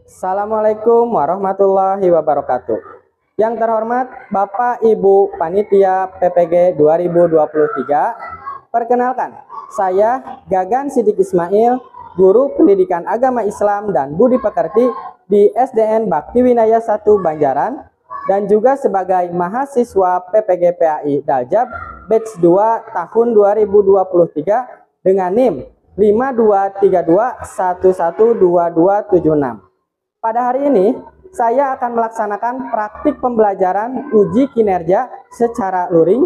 Assalamualaikum warahmatullahi wabarakatuh. Yang terhormat Bapak Ibu Panitia PPG 2023, perkenalkan, saya Gagan Sidik Ismail, Guru Pendidikan Agama Islam dan Budi Pekerti di SDN Bakti Winaya 1 Banjaran, dan juga sebagai mahasiswa PPG PAI Daljab Batch 2 tahun 2023 dengan NIM 5232112276. Pada hari ini, saya akan melaksanakan praktik pembelajaran uji kinerja secara luring.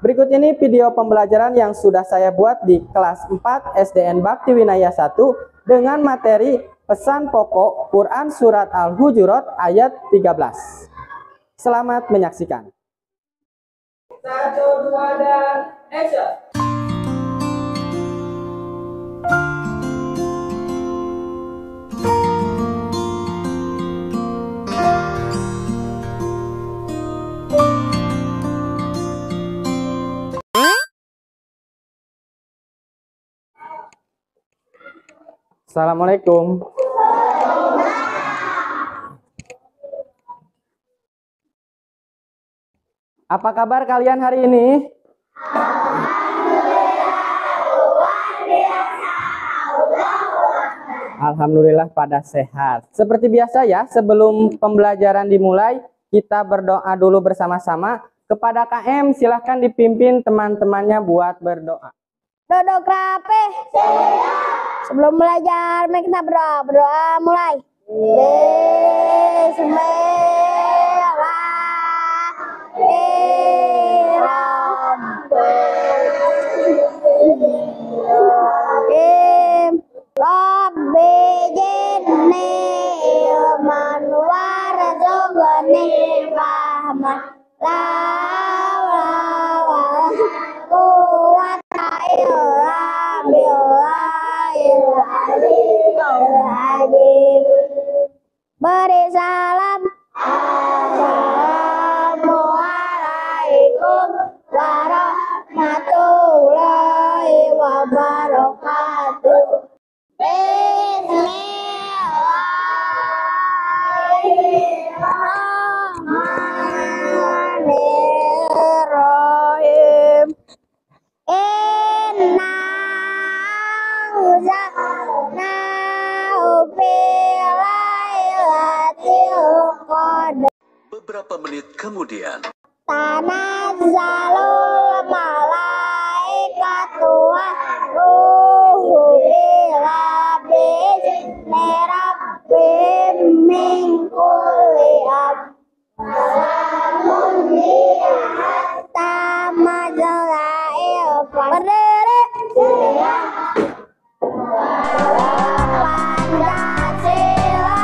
Berikut ini video pembelajaran yang sudah saya buat di kelas 4 SDN Bakti Winaya 1 dengan materi pesan pokok Quran Surat Al-Hujurat ayat 13. Selamat menyaksikan. 1, 2, dan action! Assalamualaikum. Apa kabar kalian hari ini? Alhamdulillah pada sehat. Seperti biasa ya, sebelum pembelajaran dimulai, kita berdoa dulu bersama-sama. Kepada KM, silahkan dipimpin teman-temannya buat berdoa. Duduk rapi. Sebelum belajar, mari kita berdoa. Berdoa mulai. Bismillahirrahmanirrahim. Rabbi zidni ilman warzuqni fahman. La hawla wala quwwata illa billahil aliyyil. Beri salam. Assalamualaikum warahmatullahi wabarakatuh. Bismillahirrahmanirrahim. Inna anzalnahu fi lailatul qadar. Beberapa menit kemudian, Tanazzalul malaikatu waruhu fiha bi'izni rabbihim min kulli amr. Salamun hiya hatta matla'il fajr. Berdiri. Pancasila,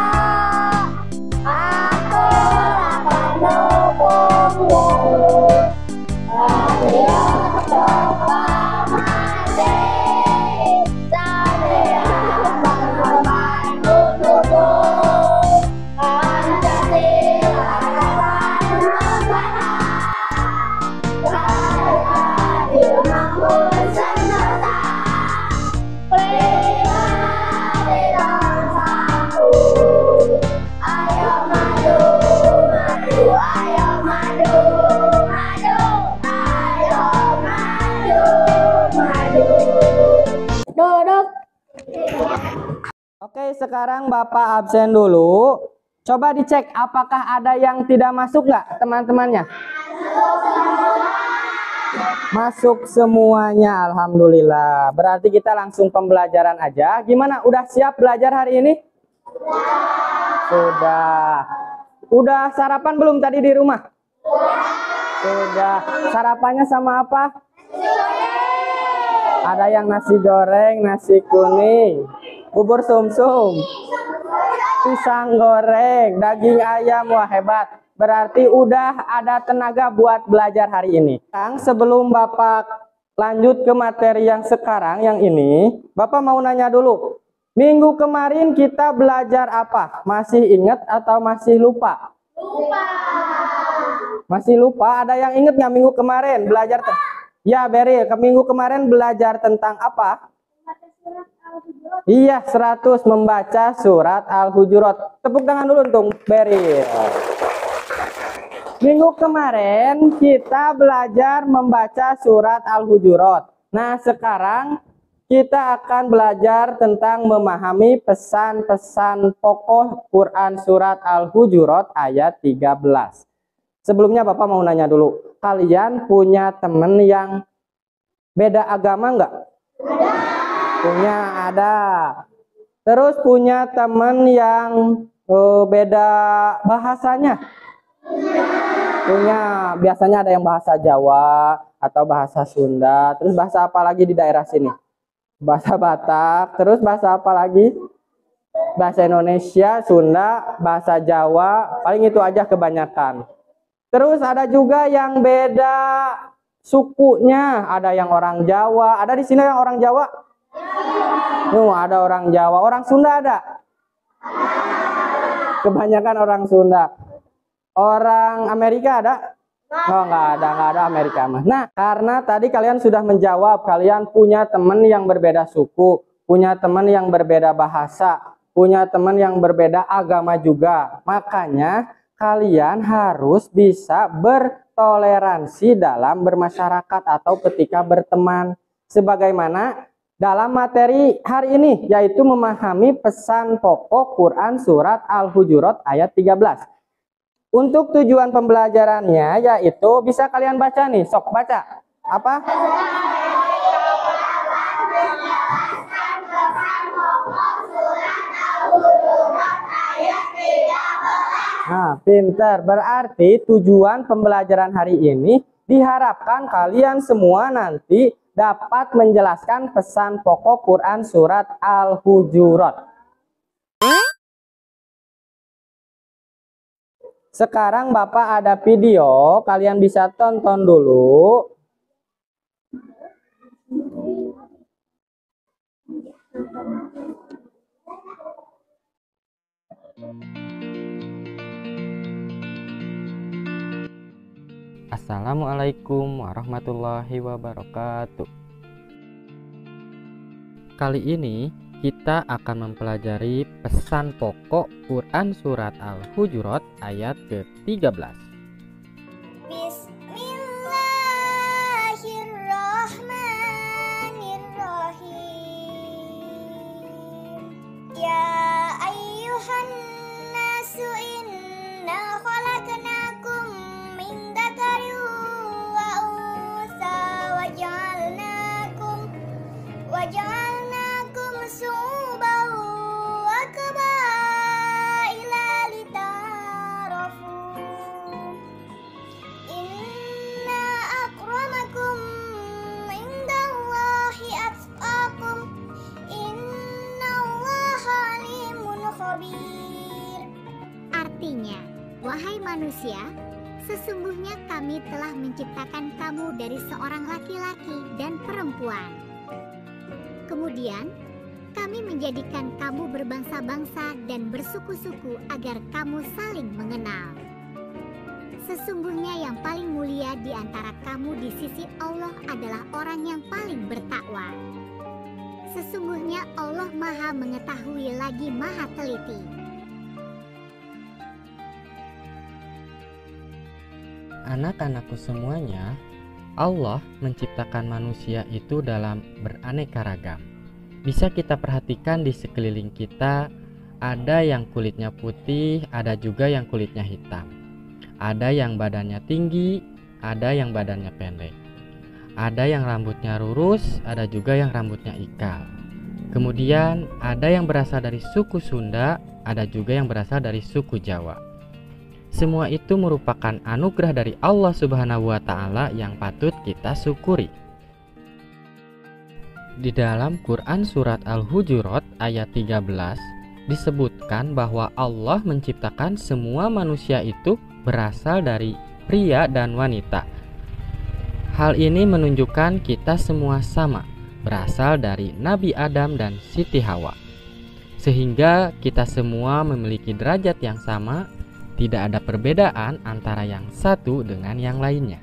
aku akan dukungmu. Ayo coba mati, sampai berkorban untukku. Pancasila akan mempertahankan ilmu senjata. Pribadi bangsaku, ayo maju, maju, ayo maju, maju, ayo maju, maju. Duduk. Oke, sekarang Bapak absen dulu. Coba dicek apakah ada yang tidak masuk nggak teman-temannya? Masuk semuanya, alhamdulillah. Berarti kita langsung pembelajaran aja. Gimana? Udah siap belajar hari ini? Sudah. Udah sarapan belum tadi di rumah? Sudah. Sarapannya sama apa? Ada yang nasi goreng, nasi kuning, bubur sumsum, pisang goreng, daging ayam. Wah, hebat. Berarti udah ada tenaga buat belajar hari ini. Sebelum Bapak lanjut ke materi yang sekarang, yang ini, Bapak mau nanya dulu. Minggu kemarin kita belajar apa? Masih ingat atau masih lupa? Lupa. Masih lupa? Ada yang ingat nggak minggu kemarin belajar? Ya, Beril, ke minggu kemarin belajar tentang apa? Iya, 100 membaca surat Al-Hujurat. Tepuk tangan dulu untuk Beril. Minggu kemarin kita belajar membaca surat Al-Hujurat. Nah, sekarang kita akan belajar tentang memahami pesan-pesan pokok Quran surat Al-Hujurat ayat 13. Sebelumnya Bapak mau nanya dulu, kalian punya teman yang beda agama enggak? Punya, ada. Terus punya teman yang beda bahasanya? Punya. Biasanya ada yang bahasa Jawa atau bahasa Sunda. Terus bahasa apa lagi di daerah sini? Bahasa Batak. Terus bahasa apa lagi? Bahasa Indonesia, Sunda, bahasa Jawa. Paling itu aja kebanyakan. Terus ada juga yang beda sukunya. Ada yang orang Jawa. Ada di sini yang orang Jawa? Ada orang Jawa. Orang Sunda ada? Kebanyakan orang Sunda. Orang Amerika ada? Oh, nggak ada Amerika mah. Nah, karena tadi kalian sudah menjawab, kalian punya teman yang berbeda suku, punya teman yang berbeda bahasa, punya teman yang berbeda agama juga. Makanya kalian harus bisa bertoleransi dalam bermasyarakat atau ketika berteman. Sebagaimana dalam materi hari ini, yaitu memahami pesan pokok Quran surat Al-Hujurat ayat 13. Untuk tujuan pembelajarannya yaitu bisa kalian baca nih, sok baca. Apa? Nah, pintar. Berarti tujuan pembelajaran hari ini diharapkan kalian semua nanti dapat menjelaskan pesan pokok Quran surat Al-Hujurat. Sekarang Bapak ada video, kalian bisa tonton dulu. Assalamualaikum warahmatullahi wabarakatuh. Kali ini kita akan mempelajari pesan pokok Quran surat Al-Hujurat ayat ke-13. Bismillahirrahmanirrahim. Ya ayyuhan nasu inna khalaqnakum min dzakarin wa unsa wa ja'alnakum syu'uban wa qabaila lita'arafu. Inna akramakum indallahi atqakum. Innallaha alimun khabir. Artinya, wahai manusia, sesungguhnya kami telah menciptakan kamu dari seorang laki-laki dan perempuan. Kemudian, kami menjadikan kamu berbangsa-bangsa dan bersuku-suku agar kamu saling mengenal. Sesungguhnya yang paling mulia di antara kamu di sisi Allah adalah orang yang paling bertakwa. Sesungguhnya Allah Maha Mengetahui lagi Maha Teliti. Anak-anakku semuanya, Allah menciptakan manusia itu dalam beraneka ragam. Bisa kita perhatikan di sekeliling kita, ada yang kulitnya putih, ada juga yang kulitnya hitam. Ada yang badannya tinggi, ada yang badannya pendek. Ada yang rambutnya lurus, ada juga yang rambutnya ikal. Kemudian ada yang berasal dari suku Sunda, ada juga yang berasal dari suku Jawa. Semua itu merupakan anugerah dari Allah Subhanahu wa Ta'ala yang patut kita syukuri. Di dalam Quran surat Al-Hujurat ayat 13 disebutkan bahwa Allah menciptakan semua manusia itu berasal dari pria dan wanita. Hal ini menunjukkan kita semua sama, berasal dari Nabi Adam dan Siti Hawa. Sehingga kita semua memiliki derajat yang sama, tidak ada perbedaan antara yang satu dengan yang lainnya.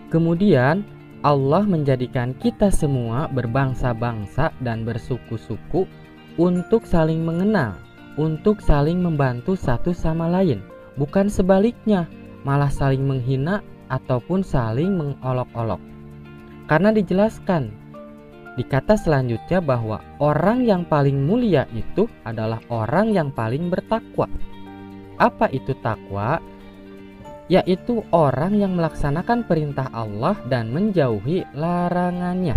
Kemudian Allah menjadikan kita semua berbangsa-bangsa dan bersuku-suku untuk saling mengenal, untuk saling membantu satu sama lain, bukan sebaliknya, malah saling menghina ataupun saling mengolok-olok. Karena dijelaskan di kata selanjutnya bahwa orang yang paling mulia itu adalah orang yang paling bertakwa. Apa itu takwa? Yaitu orang yang melaksanakan perintah Allah dan menjauhi larangannya.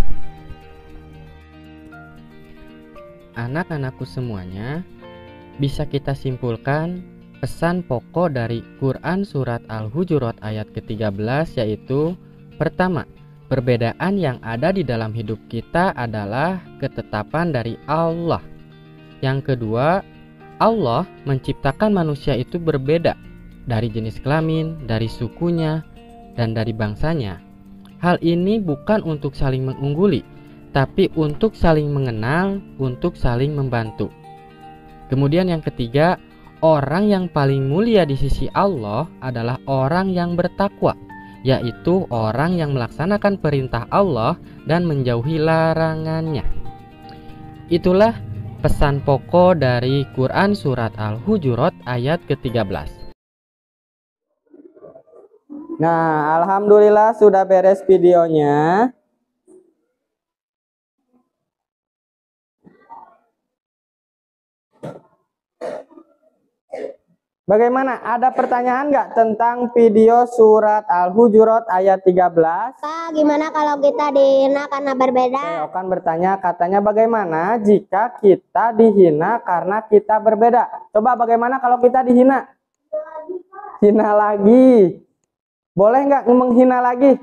Anak-anakku semuanya, bisa kita simpulkan pesan pokok dari Quran Surat Al-Hujurat ayat ke-13 yaitu: pertama, perbedaan yang ada di dalam hidup kita adalah ketetapan dari Allah. Yang kedua, Allah menciptakan manusia itu berbeda dari jenis kelamin, dari sukunya, dan dari bangsanya. Hal ini bukan untuk saling mengungguli, tapi untuk saling mengenal, untuk saling membantu. Kemudian yang ketiga, orang yang paling mulia di sisi Allah adalah orang yang bertakwa, yaitu orang yang melaksanakan perintah Allah dan menjauhi larangannya. Itulah pesan pokok dari Quran Surat Al-Hujurat ayat ke-13. Nah, alhamdulillah sudah beres videonya. Bagaimana? Ada pertanyaan nggak tentang video surat Al-Hujurat ayat 13? Kak, gimana kalau kita dihina karena berbeda? Oke, Okan bertanya, katanya bagaimana jika kita dihina karena kita berbeda? Coba bagaimana kalau kita dihina? Hina lagi. Boleh nggak menghina lagi?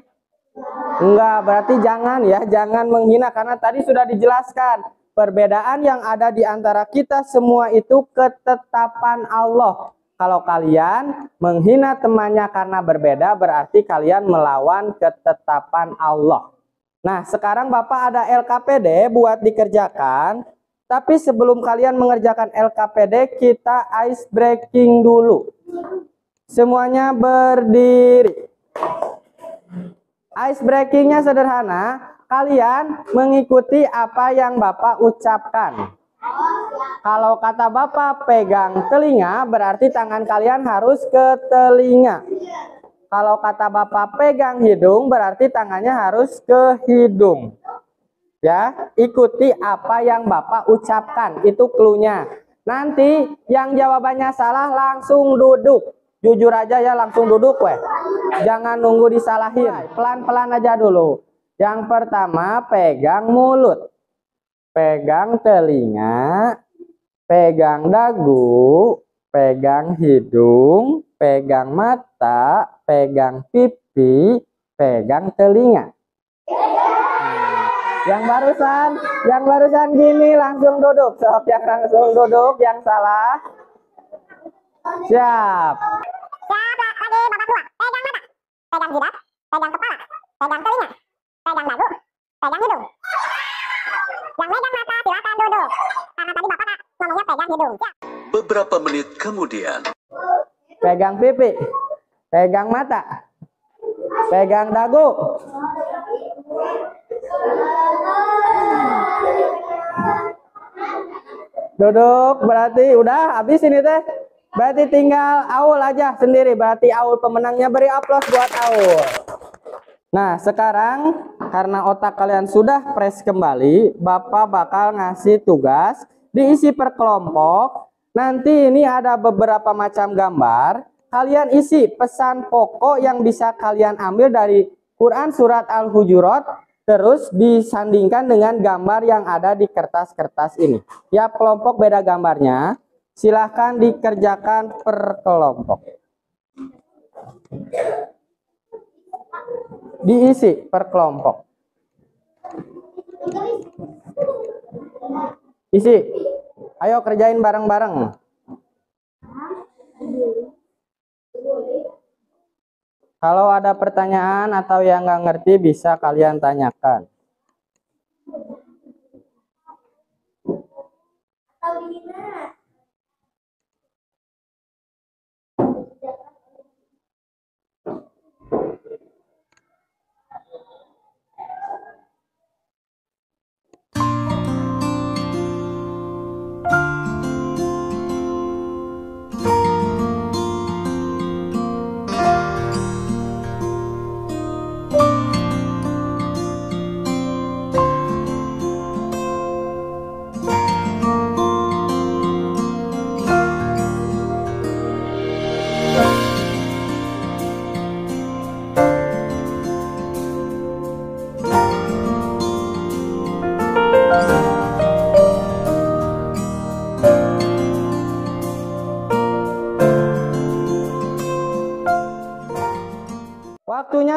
Enggak, berarti jangan ya, jangan menghina karena tadi sudah dijelaskan. Perbedaan yang ada di antara kita semua itu ketetapan Allah. Kalau kalian menghina temannya karena berbeda, berarti kalian melawan ketetapan Allah. Nah, sekarang Bapak ada LKPD buat dikerjakan. Tapi sebelum kalian mengerjakan LKPD, kita ice breaking dulu. Semuanya berdiri. Ice breakingnya sederhana. Kalian mengikuti apa yang Bapak ucapkan. Kalau kata Bapak pegang telinga, berarti tangan kalian harus ke telinga. Kalau kata Bapak pegang hidung, berarti tangannya harus ke hidung. Ya, ikuti apa yang Bapak ucapkan, itu cluenya. Nanti yang jawabannya salah langsung duduk. Jujur aja ya, langsung duduk weh. Jangan nunggu disalahin. Pelan-pelan aja dulu. Yang pertama pegang mulut. Pegang telinga, pegang dagu, pegang hidung, pegang mata, pegang pipi, pegang telinga. Yang barusan gini langsung duduk. Sok yang langsung duduk, yang salah. Siap. Pegang jidat, pegang kepala, pegang telinga, pegang dagu, pegang hidung. Yang megang mata silakan duduk. Karena tadi Bapak ngomongnya pegang hidung. Siap. Beberapa menit kemudian. Pegang pipi, pegang mata, pegang dagu. Duduk, berarti udah habis ini teh. Berarti tinggal Aul aja sendiri. Berarti Aul pemenangnya, beri aplaus buat Aul. Nah, sekarang karena otak kalian sudah fresh kembali, Bapak bakal ngasih tugas diisi per kelompok. Nanti ini ada beberapa macam gambar. Kalian isi pesan pokok yang bisa kalian ambil dari Quran Surat Al-Hujurat, terus disandingkan dengan gambar yang ada di kertas-kertas ini. Ya, kelompok beda gambarnya. Silahkan dikerjakan per kelompok. Diisi per kelompok. Isi. Ayo kerjain bareng-bareng. Kalau ada pertanyaan atau yang nggak ngerti bisa kalian tanyakan.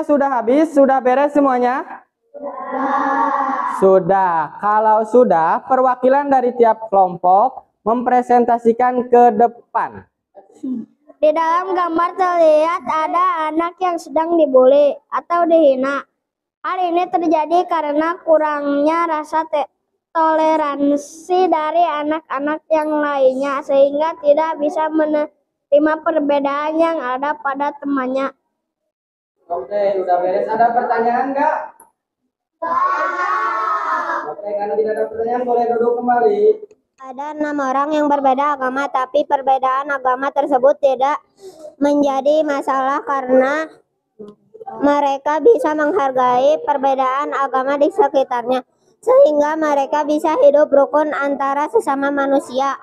Waktunya sudah habis, sudah beres semuanya? Sudah. Kalau sudah, perwakilan dari tiap kelompok mempresentasikan ke depan. Di dalam gambar terlihat ada anak yang sedang dibully atau dihina. Hal ini terjadi karena kurangnya rasa toleransi dari anak-anak yang lainnya sehingga tidak bisa menerima perbedaan yang ada pada temannya. Oke, udah beres. Ada pertanyaan nggak? Oke, karena tidak ada pertanyaan boleh duduk kembali. Ada 6 orang yang berbeda agama, tapi perbedaan agama tersebut tidak menjadi masalah karena mereka bisa menghargai perbedaan agama di sekitarnya, sehingga mereka bisa hidup rukun antara sesama manusia.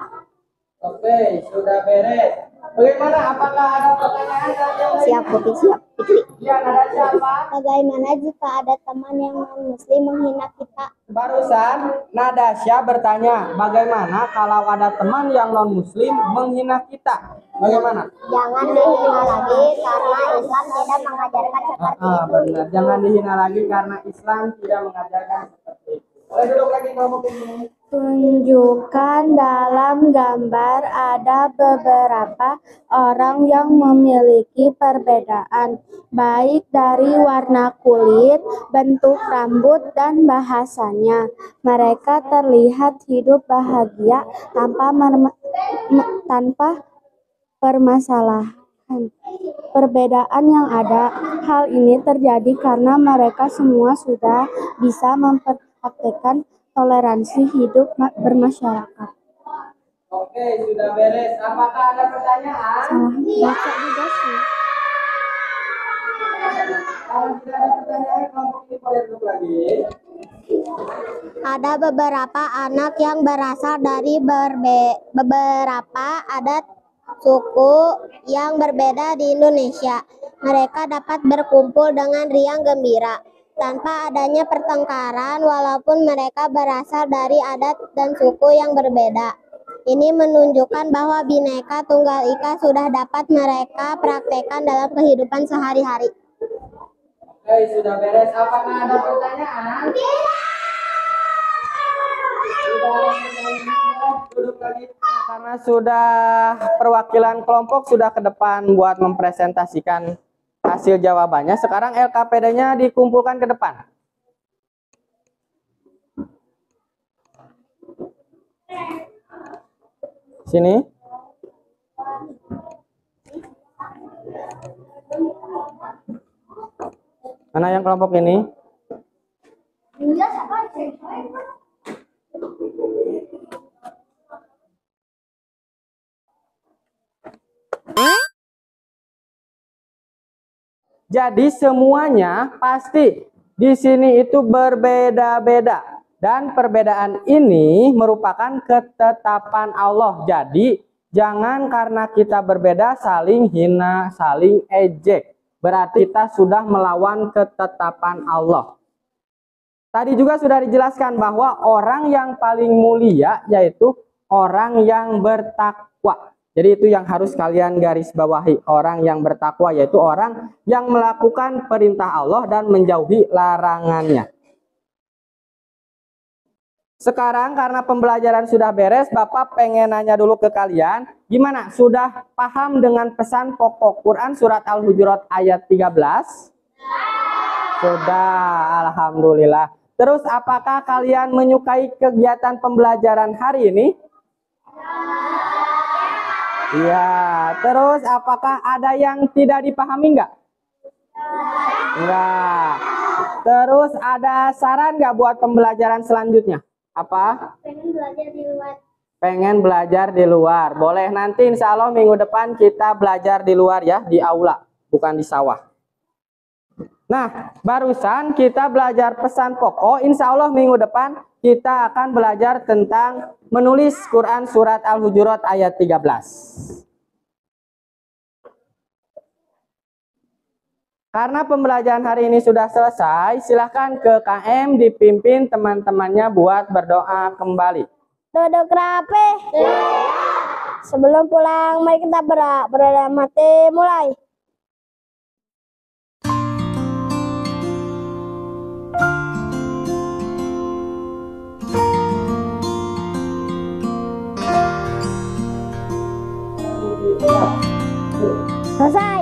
Oke, sudah beres. Bagaimana? Apakah ada pertanyaan dari yang lain? Siap, Putri, siap. Fikri. Ya, ada siapa? Bagaimana jika ada teman yang non-muslim menghina kita? Barusan Nadasya bertanya, bagaimana kalau ada teman yang non-muslim menghina kita? Bagaimana? Jangan dihina lagi karena Islam tidak mengajarkan seperti itu. Benar. Jangan dihina lagi karena Islam tidak mengajarkan seperti itu. Boleh duduk lagi kelompok ini. Tunjukkan dalam gambar ada beberapa orang yang memiliki perbedaan, baik dari warna kulit, bentuk rambut, dan bahasanya. Mereka terlihat hidup bahagia tanpa permasalahan perbedaan yang ada. Hal ini terjadi karena mereka semua sudah bisa mempraktikkan toleransi hidup bermasyarakat. Oke, sudah beres. Apakah ada pertanyaan? Salah baca juga sih. Kalau tidak ada pertanyaan, kelompok ini boleh duduk lagi. Ada beberapa anak yang berasal dari beberapa adat suku yang berbeda di Indonesia. Mereka dapat berkumpul dengan riang gembira tanpa adanya pertengkaran walaupun mereka berasal dari adat dan suku yang berbeda. Ini menunjukkan bahwa Bhinneka Tunggal Ika sudah dapat mereka praktekkan dalam kehidupan sehari-hari. Oke, sudah beres. Apakah ada pertanyaan? Duduk lagi. Karena sudah perwakilan kelompok sudah ke depan buat mempresentasikan hasil jawabannya. Sekarang LKPD-nya dikumpulkan ke depan. Sini. Mana yang kelompok ini? Jadi semuanya pasti di sini itu berbeda-beda dan perbedaan ini merupakan ketetapan Allah. Jadi jangan karena kita berbeda saling hina, saling ejek. Berarti kita sudah melawan ketetapan Allah. Tadi juga sudah dijelaskan bahwa orang yang paling mulia yaitu orang yang bertakwa. Jadi itu yang harus kalian garis bawahi. Orang yang bertakwa yaitu orang yang melakukan perintah Allah dan menjauhi larangannya. Sekarang karena pembelajaran sudah beres, Bapak pengen nanya dulu ke kalian. Gimana? Sudah paham dengan pesan pokok Quran surat Al-Hujurat ayat 13? Sudah, alhamdulillah. Terus apakah kalian menyukai kegiatan pembelajaran hari ini? Iya, terus apakah ada yang tidak dipahami enggak? Enggak. Terus ada saran enggak buat pembelajaran selanjutnya? Apa? Pengen belajar di luar. Pengen belajar di luar. Boleh nanti insya Allah minggu depan kita belajar di luar ya, di aula, bukan di sawah. Nah, barusan kita belajar pesan pokok, insya Allah minggu depan kita akan belajar tentang menulis Quran surat Al-Hujurat ayat 13. Karena pembelajaran hari ini sudah selesai, silahkan ke KM dipimpin teman-temannya buat berdoa kembali. Duduk rapi. Sebelum pulang, mari kita berdoa. Berdoa mati mulai. Selesai.